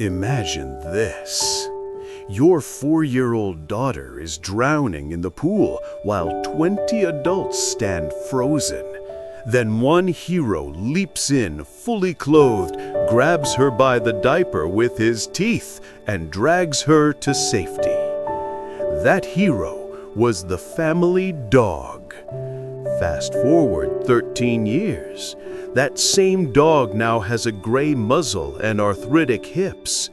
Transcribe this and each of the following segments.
Imagine this. Your 4-year-old daughter is drowning in the pool while 20 adults stand frozen. Then one hero leaps in, fully clothed, grabs her by the diaper with his teeth, and drags her to safety. That hero was the family dog. Fast forward 13 years. That same dog now has a gray muzzle and arthritic hips.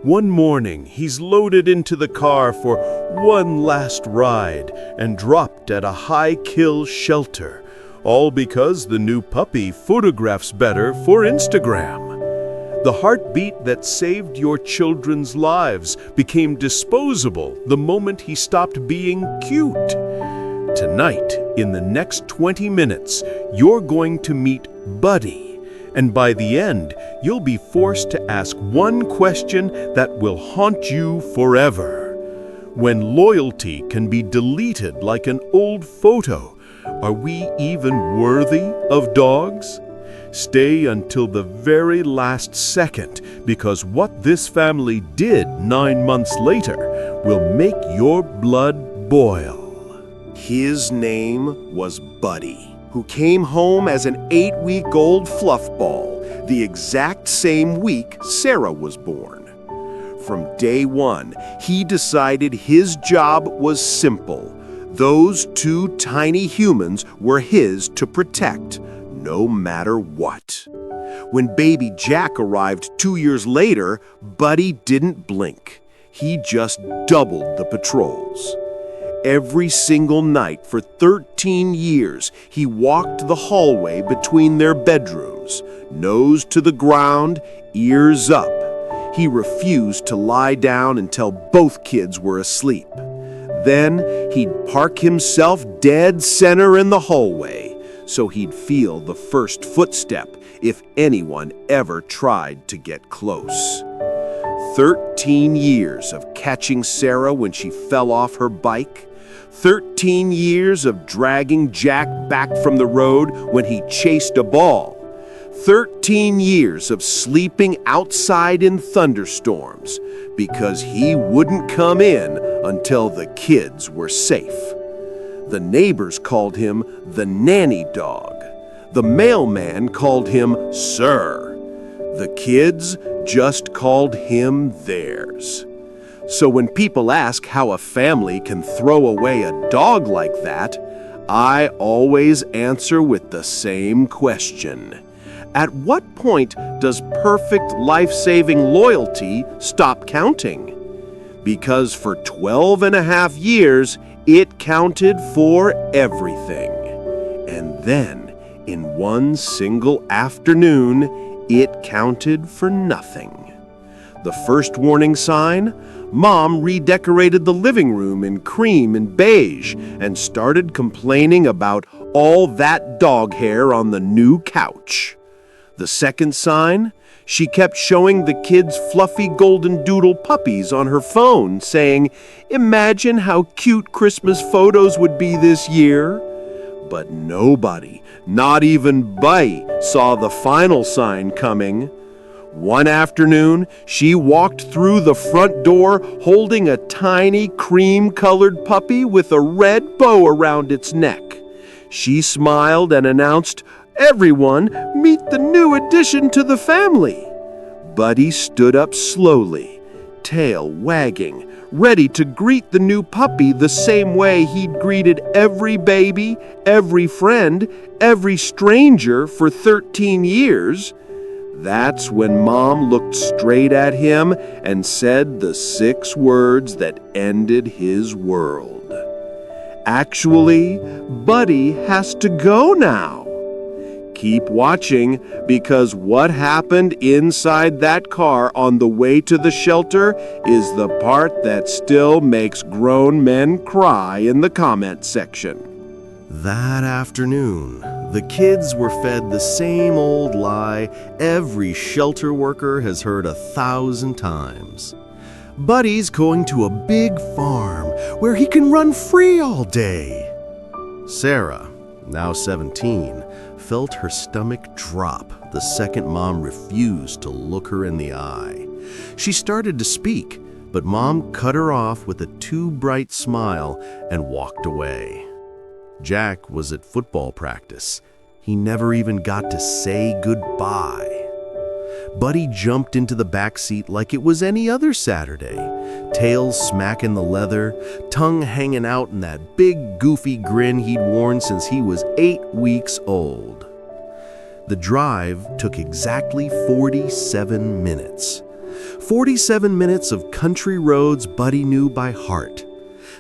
One morning, he's loaded into the car for one last ride and dropped at a high-kill shelter, all because the new puppy photographs better for Instagram. The heartbeat that saved your children's lives became disposable the moment he stopped being cute. Tonight, in the next 20 minutes, you're going to meet Buddy. And by the end, you'll be forced to ask one question that will haunt you forever. When loyalty can be deleted like an old photo, are we even worthy of dogs? Stay until the very last second, because what this family did 9 months later will make your blood boil. His name was Buddy, who came home as an 8-week-old fluff ball, the exact same week Sarah was born. From day one, he decided his job was simple. Those 2 tiny humans were his to protect, no matter what. When baby Jack arrived 2 years later, Buddy didn't blink. He just doubled the patrols. Every single night for 13 years, he walked the hallway between their bedrooms, nose to the ground, ears up. He refused to lie down until both kids were asleep. Then he'd park himself dead center in the hallway, so he'd feel the first footstep if anyone ever tried to get close. 13 years of catching Sarah when she fell off her bike. 13 years of dragging Jack back from the road when he chased a ball. 13 years of sleeping outside in thunderstorms because he wouldn't come in until the kids were safe. The neighbors called him the nanny dog. The mailman called him Sir. The kids just called him theirs. So when people ask how a family can throw away a dog like that, I always answer with the same question. At what point does perfect life-saving loyalty stop counting? Because for 12.5 years, it counted for everything. And then, in one single afternoon, it counted for nothing. The first warning sign? Mom redecorated the living room in cream and beige and started complaining about all that dog hair on the new couch. The second sign? She kept showing the kids fluffy golden doodle puppies on her phone, saying, "Imagine how cute Christmas photos would be this year." But nobody, not even Buddy, saw the final sign coming. One afternoon, she walked through the front door holding a tiny cream-colored puppy with a red bow around its neck. She smiled and announced, "Everyone, meet the new addition to the family." Buddy stood up slowly, tail wagging, ready to greet the new puppy the same way he'd greeted every baby, every friend, every stranger for 13 years. That's when Mom looked straight at him and said the 6 words that ended his world. Actually, Buddy has to go now. Keep watching, because what happened inside that car on the way to the shelter is the part that still makes grown men cry in the comment section. That afternoon, the kids were fed the same old lie every shelter worker has heard 1,000 times. Buddy's going to a big farm where he can run free all day. Sarah, now 17, felt her stomach drop the second Mom refused to look her in the eye. She started to speak, but Mom cut her off with a too bright smile and walked away. Jack was at football practice. He never even got to say goodbye. Buddy jumped into the back seat like it was any other Saturday, tail smacking the leather, tongue hanging out in that big goofy grin he'd worn since he was 8 weeks old. The drive took exactly 47 minutes. 47 minutes of country roads Buddy knew by heart.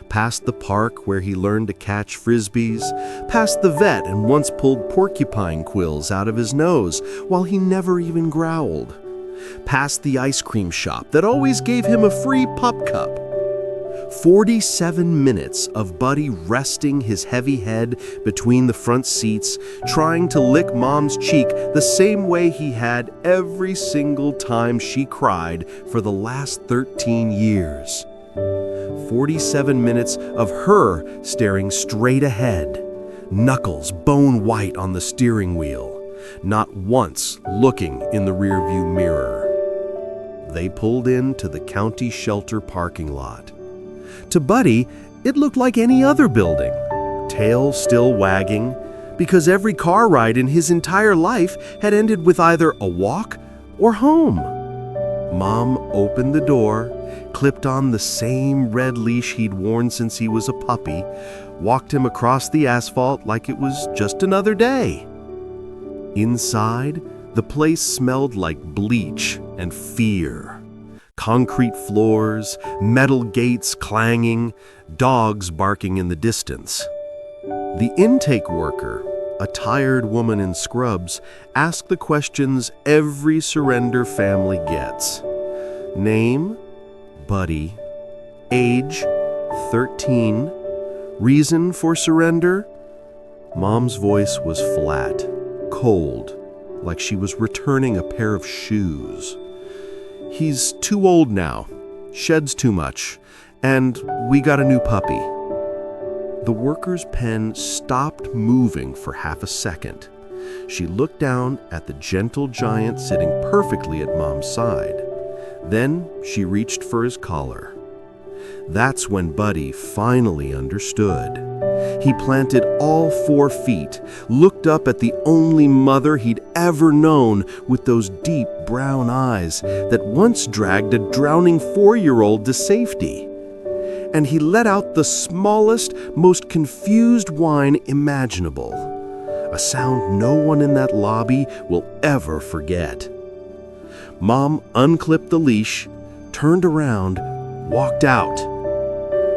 Past the park where he learned to catch frisbees, past the vet and once pulled porcupine quills out of his nose while he never even growled, past the ice cream shop that always gave him a free pop cup. 47 minutes of Buddy resting his heavy head between the front seats, trying to lick Mom's cheek the same way he had every single time she cried for the last 13 years. 47 minutes of her staring straight ahead, knuckles bone white on the steering wheel, not once looking in the rearview mirror. They pulled into the county shelter parking lot. To Buddy, it looked like any other building, tail still wagging, because every car ride in his entire life had ended with either a walk or home. Mom opened the door, clipped on the same red leash he'd worn since he was a puppy, walked him across the asphalt like it was just another day. Inside, the place smelled like bleach and fear. Concrete floors, metal gates clanging, dogs barking in the distance. The intake worker, a tired woman in scrubs, asked the questions every surrender family gets. Name? Buddy. Age? 13. Reason for surrender? Mom's voice was flat, cold, like she was returning a pair of shoes. He's too old now, sheds too much, and we got a new puppy. The worker's pen stopped moving for half a second. She looked down at the gentle giant sitting perfectly at Mom's side. Then she reached for his collar. That's when Buddy finally understood. He planted all 4 feet, looked up at the only mother he'd ever known with those deep brown eyes that once dragged a drowning 4-year-old to safety. And he let out the smallest, most confused whine imaginable, a sound no one in that lobby will ever forget. Mom unclipped the leash, turned around, walked out.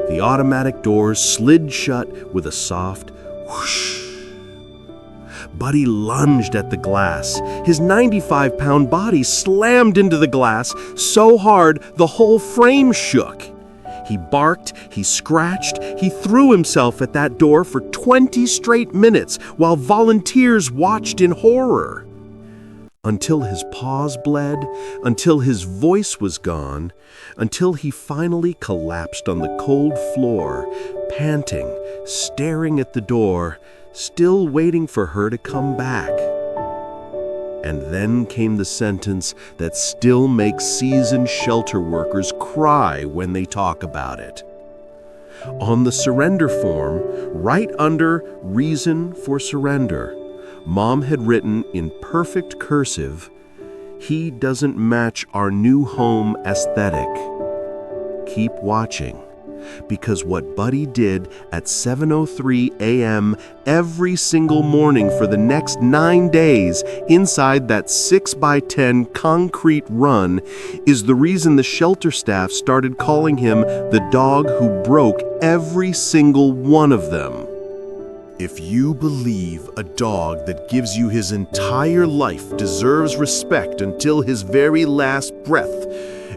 The automatic doors slid shut with a soft whoosh. Buddy lunged at the glass. His 95-pound body slammed into the glass so hard the whole frame shook. He barked, he scratched, he threw himself at that door for 20 straight minutes while volunteers watched in horror. Until his paws bled, until his voice was gone, until he finally collapsed on the cold floor, panting, staring at the door, still waiting for her to come back. And then came the sentence that still makes seasoned shelter workers cry when they talk about it. On the surrender form, right under Reason for Surrender, Mom had written in perfect cursive, "He doesn't match our new home aesthetic. Keep watching, because what Buddy did at 7:03 a.m. every single morning for the next 9 days inside that 6x10 concrete run is the reason the shelter staff started calling him the dog who broke every single one of them." If you believe a dog that gives you his entire life deserves respect until his very last breath,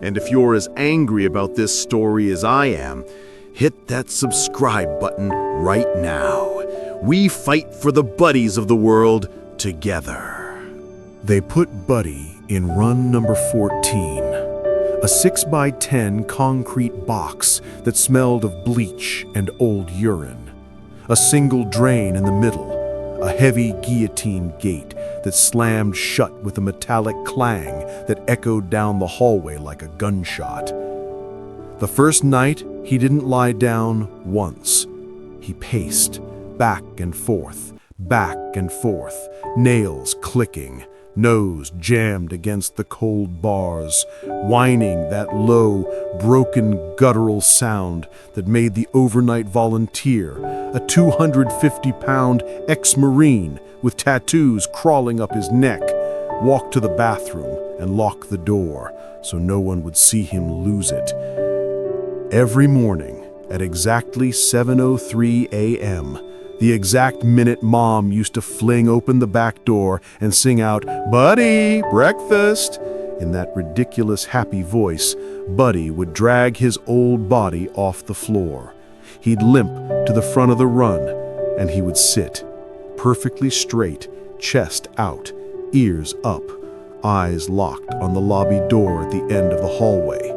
and if you're as angry about this story as I am, hit that subscribe button right now. We fight for the buddies of the world together. They put Buddy in run number 14, a 6x10 concrete box that smelled of bleach and old urine. A single drain in the middle, a heavy guillotine gate that slammed shut with a metallic clang that echoed down the hallway like a gunshot. The first night, he didn't lie down once. He paced, back and forth, nails clicking, nose jammed against the cold bars, whining that low, broken, guttural sound that made the overnight volunteer, a 250-pound ex-Marine with tattoos crawling up his neck, walk to the bathroom and lock the door so no one would see him lose it. Every morning at exactly 7:03 a.m., the exact minute Mom used to fling open the back door and sing out, "Buddy, breakfast!" In that ridiculous happy voice, Buddy would drag his old body off the floor. He'd limp to the front of the run, and he would sit, perfectly straight, chest out, ears up, eyes locked on the lobby door at the end of the hallway.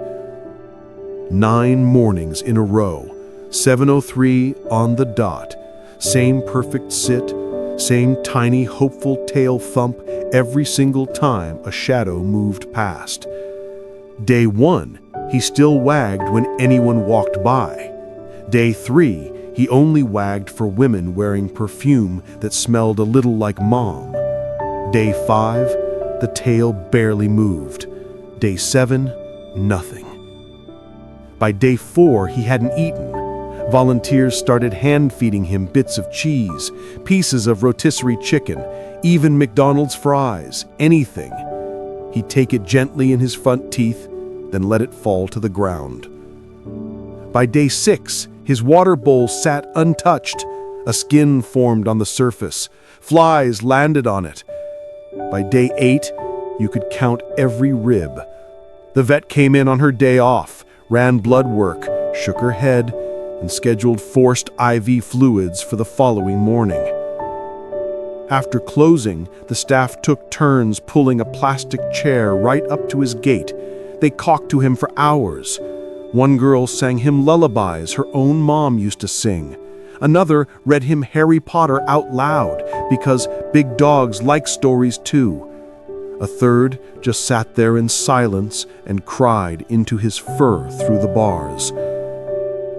9 mornings in a row, 7:03 on the dot, same perfect sit, same tiny hopeful tail thump every single time a shadow moved past. Day 1, he still wagged when anyone walked by. Day 3, he only wagged for women wearing perfume that smelled a little like Mom. Day 5, the tail barely moved. Day 7, nothing. By day 4, he hadn't eaten. Volunteers started hand-feeding him bits of cheese, pieces of rotisserie chicken, even McDonald's fries, anything. He'd take it gently in his front teeth, then let it fall to the ground. By day 6, his water bowl sat untouched. A skin formed on the surface. Flies landed on it. By day 8, you could count every rib. The vet came in on her day off, ran blood work, shook her head, and scheduled forced IV fluids for the following morning. After closing, the staff took turns pulling a plastic chair right up to his gate. They talked to him for hours. One girl sang him lullabies her own mom used to sing. Another read him Harry Potter out loud because big dogs like stories too. A third just sat there in silence and cried into his fur through the bars.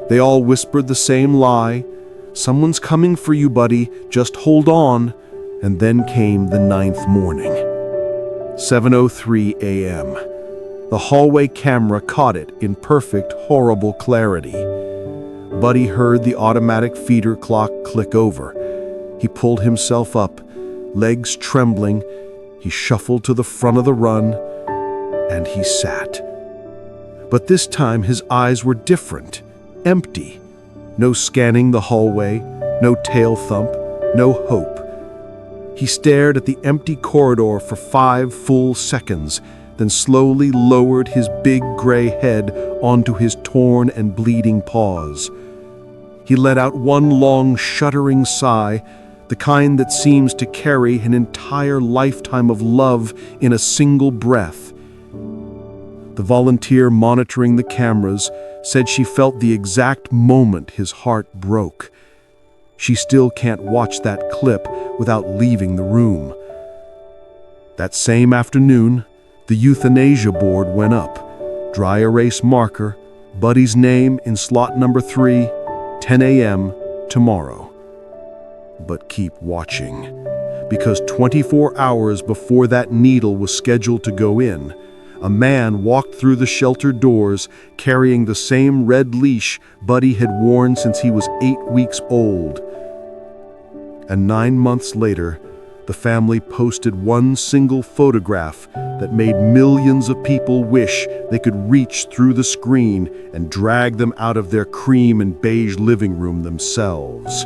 They all whispered the same lie, "Someone's coming for you, buddy, just hold on." And then came the 9th morning. 7:03 a.m. The hallway camera caught it in perfect, horrible clarity. Buddy heard the automatic feeder clock click over. He pulled himself up, legs trembling. He shuffled to the front of the run, and he sat. But this time his eyes were different. Empty. No scanning the hallway, no tail thump, no hope. He stared at the empty corridor for 5 full seconds, then slowly lowered his big gray head onto his torn and bleeding paws. He let out one long, shuddering sigh, the kind that seems to carry an entire lifetime of love in a single breath. The volunteer monitoring the cameras said she felt the exact moment his heart broke. She still can't watch that clip without leaving the room. That same afternoon, the euthanasia board went up. Dry erase marker, Buddy's name in slot number 3, 10 a.m. tomorrow. But keep watching, because 24 hours before that needle was scheduled to go in, a man walked through the shelter doors carrying the same red leash Buddy had worn since he was 8 weeks old. And 9 months later, the family posted one single photograph that made millions of people wish they could reach through the screen and drag them out of their cream and beige living room themselves.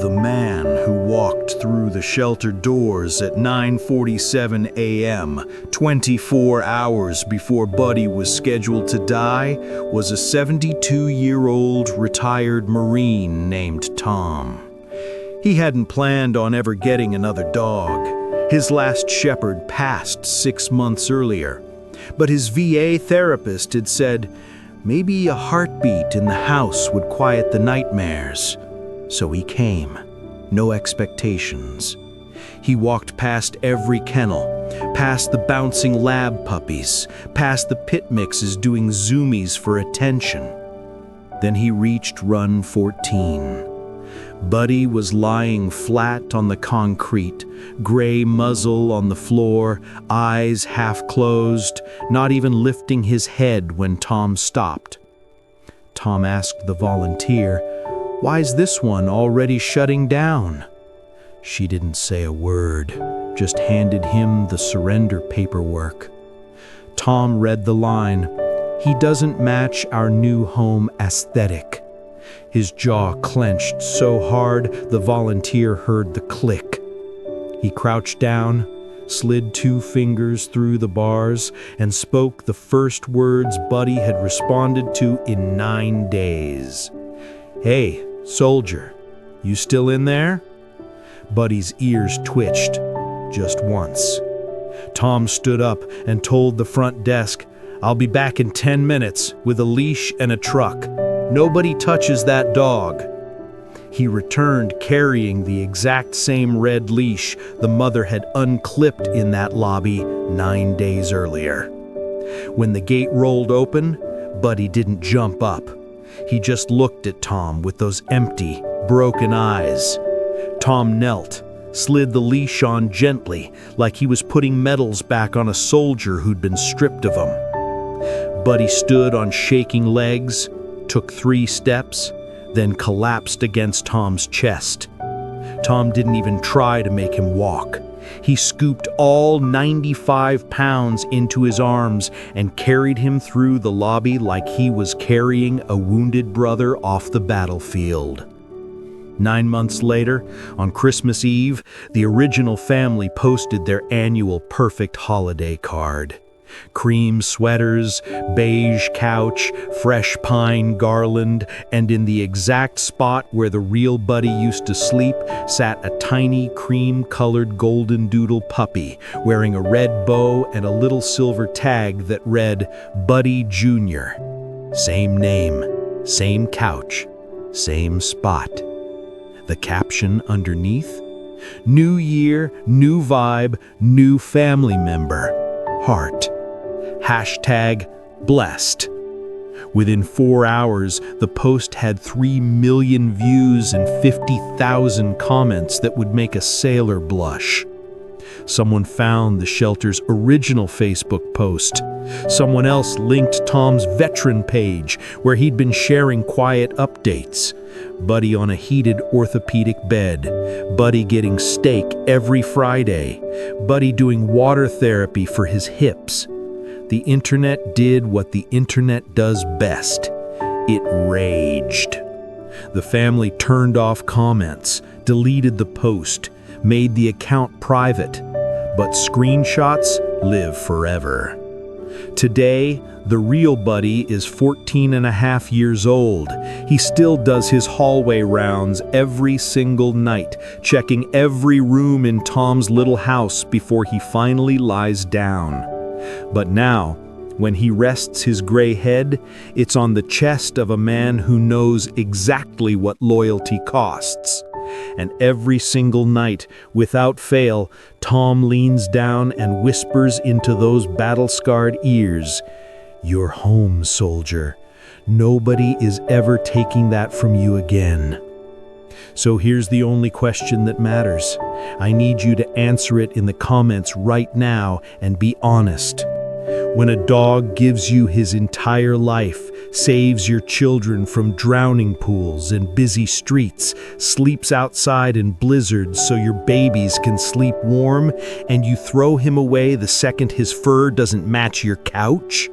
The man who walked through the shelter doors at 9:47 a.m., 24 hours before Buddy was scheduled to die, was a 72-year-old retired Marine named Tom. He hadn't planned on ever getting another dog. His last shepherd passed 6 months earlier. But his VA therapist had said, maybe a heartbeat in the house would quiet the nightmares. So he came. No expectations. He walked past every kennel, past the bouncing lab puppies, past the pit mixes doing zoomies for attention. Then he reached run 14. Buddy was lying flat on the concrete, gray muzzle on the floor, eyes half closed, not even lifting his head when Tom stopped. Tom asked the volunteer, "Why's this one already shutting down?" She didn't say a word, just handed him the surrender paperwork. Tom read the line, "He doesn't match our new home aesthetic." His jaw clenched so hard the volunteer heard the click. He crouched down, slid 2 fingers through the bars, and spoke the first words Buddy had responded to in 9 days. "Hey, soldier, you still in there?" Buddy's ears twitched, just once. Tom stood up and told the front desk, "I'll be back in 10 minutes with a leash and a truck. Nobody touches that dog." He returned carrying the exact same red leash the mother had unclipped in that lobby 9 days earlier. When the gate rolled open, Buddy didn't jump up. He just looked at Tom with those empty, broken eyes. Tom knelt, slid the leash on gently, like he was putting medals back on a soldier who'd been stripped of them. Buddy stood on shaking legs, took 3 steps, then collapsed against Tom's chest. Tom didn't even try to make him walk. He scooped all 95 pounds into his arms and carried him through the lobby like he was carrying a wounded brother off the battlefield. 9 months later, on Christmas Eve, the original family posted their annual perfect holiday card. Cream sweaters, beige couch, fresh pine garland, and in the exact spot where the real Buddy used to sleep sat a tiny cream-colored golden doodle puppy wearing a red bow and a little silver tag that read Buddy Jr. Same name, same couch, same spot. The caption underneath? New year, new vibe, new family member. Heart. Hashtag blessed. Within 4 hours, the post had 3 million views and 50,000 comments that would make a sailor blush. Someone found the shelter's original Facebook post. Someone else linked Tom's veteran page, where he'd been sharing quiet updates. Buddy on a heated orthopedic bed. Buddy getting steak every Friday. Buddy doing water therapy for his hips. The internet did what the internet does best. It raged. The family turned off comments, deleted the post, made the account private, but screenshots live forever. Today, the real Buddy is 14 and a half years old. He still does his hallway rounds every single night, checking every room in Tom's little house before he finally lies down. But now, when he rests his gray head, it's on the chest of a man who knows exactly what loyalty costs. And every single night, without fail, Tom leans down and whispers into those battle-scarred ears, "You're home, soldier. Nobody is ever taking that from you again." So here's the only question that matters. I need you to answer it in the comments right now and be honest. When a dog gives you his entire life, saves your children from drowning pools and busy streets, sleeps outside in blizzards so your babies can sleep warm, and you throw him away the second his fur doesn't match your couch?